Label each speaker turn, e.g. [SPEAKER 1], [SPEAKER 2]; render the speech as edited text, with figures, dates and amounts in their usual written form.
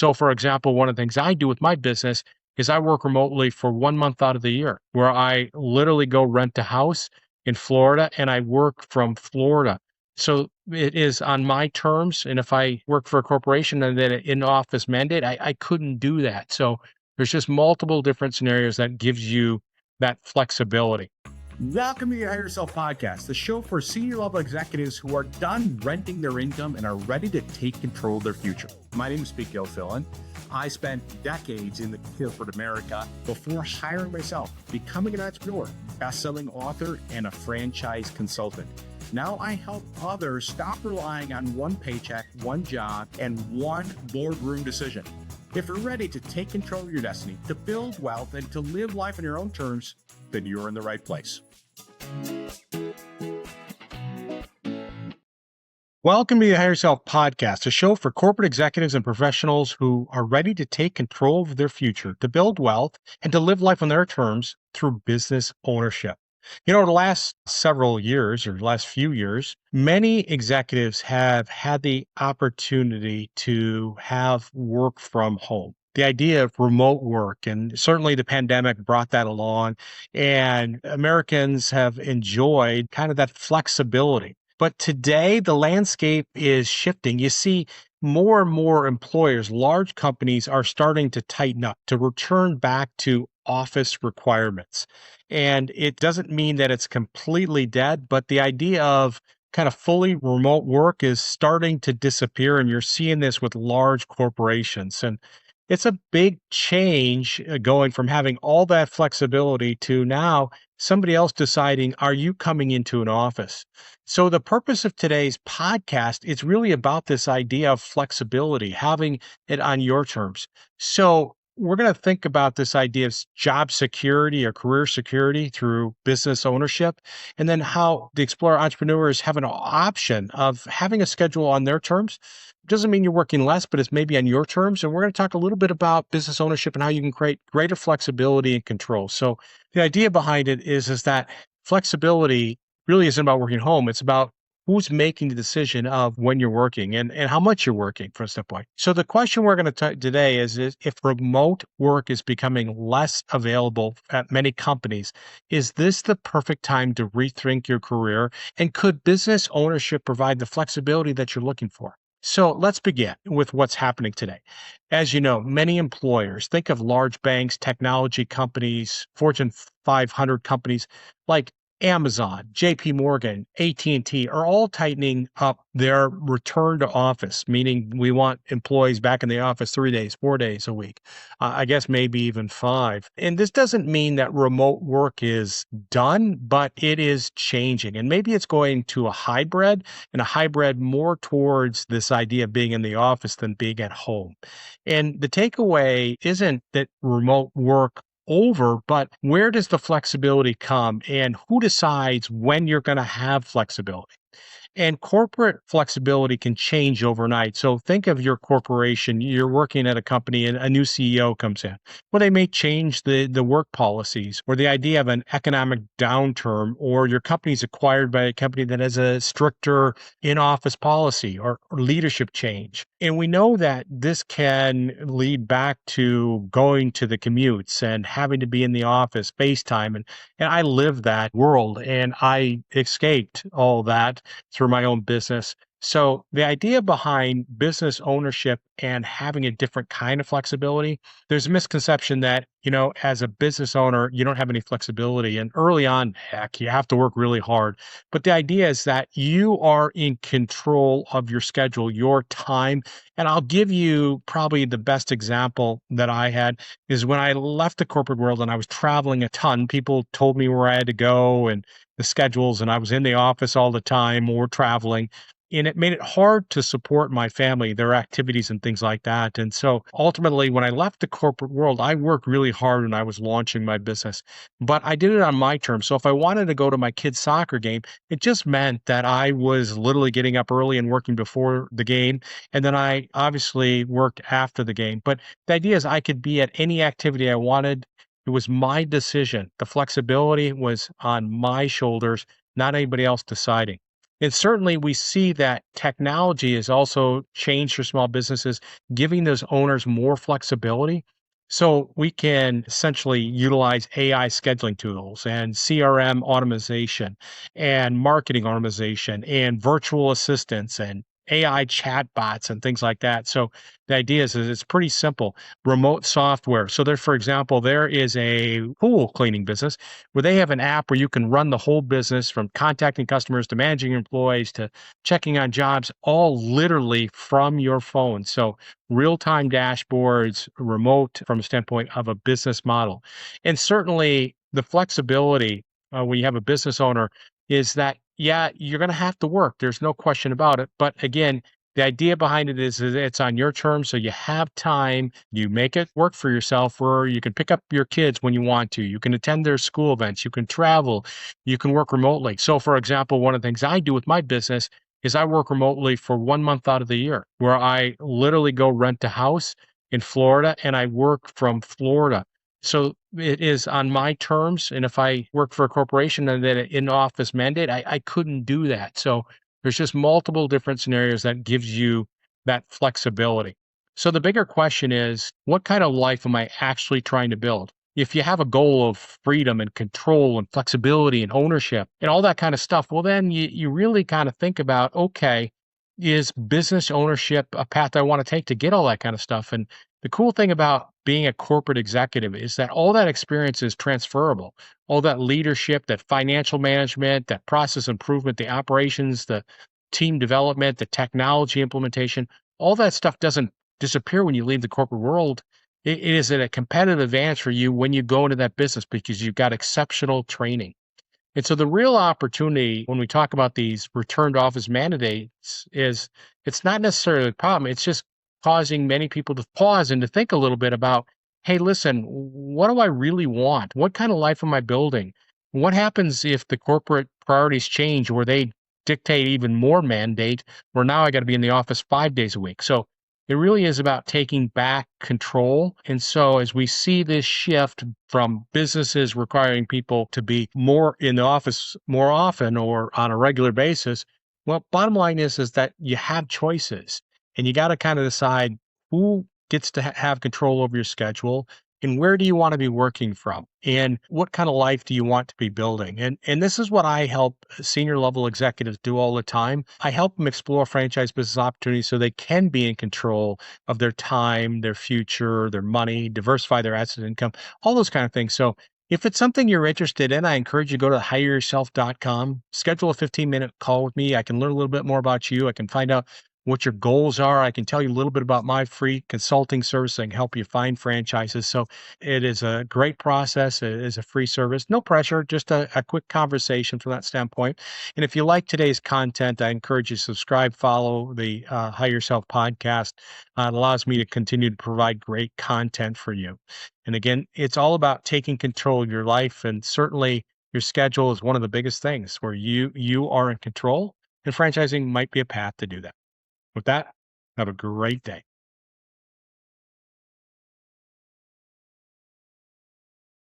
[SPEAKER 1] So, for example, one of the things I do with my business is I work remotely for 1 month out of the year, where I literally go rent a house in Florida and I work from Florida. So it is on my terms. And if I work for a corporation and then an in-office mandate, I couldn't do that. So there's just multiple different scenarios that gives you that flexibility.
[SPEAKER 2] Welcome to the Hire Yourself Podcast, the show for senior level executives who are done renting their income and are ready to take control of their future. My name is Gilfillan. I spent decades in the corporate America before hiring myself, becoming an entrepreneur, best-selling author, and a franchise consultant. Now I help others stop relying on one paycheck, one job, and one boardroom decision. If you're ready to take control of your destiny, to build wealth, and to live life on your own terms, then you're in the right place.
[SPEAKER 1] Welcome to the Hire Yourself Podcast, a show for corporate executives and professionals who are ready to take control of their future, to build wealth, and to live life on their terms through business ownership. You know, the last several years or the last few years, many executives have had the opportunity to have work from home. The idea of remote work, and certainly the pandemic brought that along, and Americans have enjoyed kind of that flexibility. But today, the landscape is shifting. You see, more and more employers, large companies are starting to tighten up, to return back to office requirements. And it doesn't mean that it's completely dead, but the idea of kind of fully remote work is starting to disappear. And you're seeing this with large corporations. And it's a big change going from having all that flexibility to now somebody else deciding, are you coming into an office? So the purpose of today's podcast is really about this idea of flexibility, having it on your terms. So we're going to think about this idea of job security or career security through business ownership, and then how the Explorer entrepreneurs have an option of having a schedule on their terms. Doesn't mean you're working less, but it's maybe on your terms. And we're going to talk a little bit about business ownership and how you can create greater flexibility and control. So the idea behind it is that flexibility really isn't about working home. It's about who's making the decision of when you're working and how much you're working from step one. So the question we're going to today is if remote work is becoming less available at many companies, is this the perfect time to rethink your career? And could business ownership provide the flexibility that you're looking for? So let's begin with what's happening today. As you know, many employers, think of large banks, technology companies, Fortune 500 companies like Amazon, JP Morgan, AT&T are all tightening up their return to office, meaning we want employees back in the office 3 days, 4 days a week, I guess maybe even 5. And this doesn't mean that remote work is done, but it is changing. And maybe it's going to a hybrid, and a hybrid more towards this idea of being in the office than being at home. And the takeaway isn't that remote work over, but where does the flexibility come and who decides when you're going to have flexibility? And corporate flexibility can change overnight. So think of your corporation, you're working at a company and a new CEO comes in. Well, they may change the work policies or the idea of an economic downturn, or your company's acquired by a company that has a stricter in-office policy or leadership change. And we know that this can lead back to going to the commutes and having to be in the office, FaceTime. And I lived that world and I escaped all that through my own business. So the idea behind business ownership and having a different kind of flexibility, there's a misconception that, as a business owner, you don't have any flexibility. And early on, heck, you have to work really hard. But the idea is that you are in control of your schedule, your time. And I'll give you probably the best example that I had is when I left the corporate world and I was traveling a ton. People told me where I had to go and the schedules, and I was in the office all the time or traveling. And it made it hard to support my family, their activities and things like that. And so ultimately, when I left the corporate world, I worked really hard when I was launching my business, but I did it on my terms. So if I wanted to go to my kid's soccer game, it just meant that I was literally getting up early and working before the game. And then I obviously worked after the game. But the idea is I could be at any activity I wanted. It was my decision. The flexibility was on my shoulders, not anybody else deciding. And certainly we see that technology has also changed for small businesses, giving those owners more flexibility. So we can essentially utilize AI scheduling tools and CRM automation and marketing automation and virtual assistants and AI chatbots and things like that. So the idea is it's pretty simple. Remote software. So there, for example, there is a pool cleaning business where they have an app where you can run the whole business from contacting customers to managing employees to checking on jobs, all literally from your phone. So real-time dashboards, remote from a standpoint of a business model. And certainly the flexibility when you have a business owner is that, yeah, you're going to have to work. There's no question about it. But again, the idea behind it is it's on your terms, so you have time. You make it work for yourself, where you can pick up your kids when you want to. You can attend their school events. You can travel. You can work remotely. So, for example, one of the things I do with my business is I work remotely for 1 month out of the year, where I literally go rent a house in Florida and I work from Florida. So it is on my terms. And if I work for a corporation and then an in-office mandate, I couldn't do that. So there's just multiple different scenarios that gives you that flexibility. So the bigger question is, what kind of life am I actually trying to build? If you have a goal of freedom and control and flexibility and ownership and all that kind of stuff, well, then you really kind of think about, okay, is business ownership a path I want to take to get all that kind of stuff? And the cool thing about being a corporate executive is that all that experience is transferable. All that leadership, that financial management, that process improvement, the operations, the team development, the technology implementation, all that stuff doesn't disappear when you leave the corporate world. It is a competitive advantage for you when you go into that business because you've got exceptional training. And so the real opportunity when we talk about these return to office mandates is it's not necessarily a problem. It's just causing many people to pause and to think a little bit about, hey, listen, what do I really want? What kind of life am I building? What happens if the corporate priorities change where they dictate even more mandate, where now I got to be in the office 5 days a week? So it really is about taking back control. And so, as we see this shift from businesses requiring people to be more in the office more often or on a regular basis, well, bottom line is that you have choices and you got to kind of decide who gets to have control over your schedule and where do you want to be working from and what kind of life do you want to be building. And this is what I help senior level executives do all the time. I help them explore franchise business opportunities so they can be in control of their time, their future, their money, diversify their asset income, all those kind of things. So if it's something you're interested in, I encourage you to go to hireyourself.com, schedule a 15-minute call with me. I can learn a little bit more about you. I can find out what your goals are. I can tell you a little bit about my free consulting service that can help you find franchises. So it is a great process. It is a free service. No pressure, just a quick conversation from that standpoint. And if you like today's content, I encourage you to subscribe, follow the Hire Yourself podcast. It allows me to continue to provide great content for you. And again, it's all about taking control of your life. And certainly your schedule is one of the biggest things where you are in control, and franchising might be a path to do that. With that, have a great day.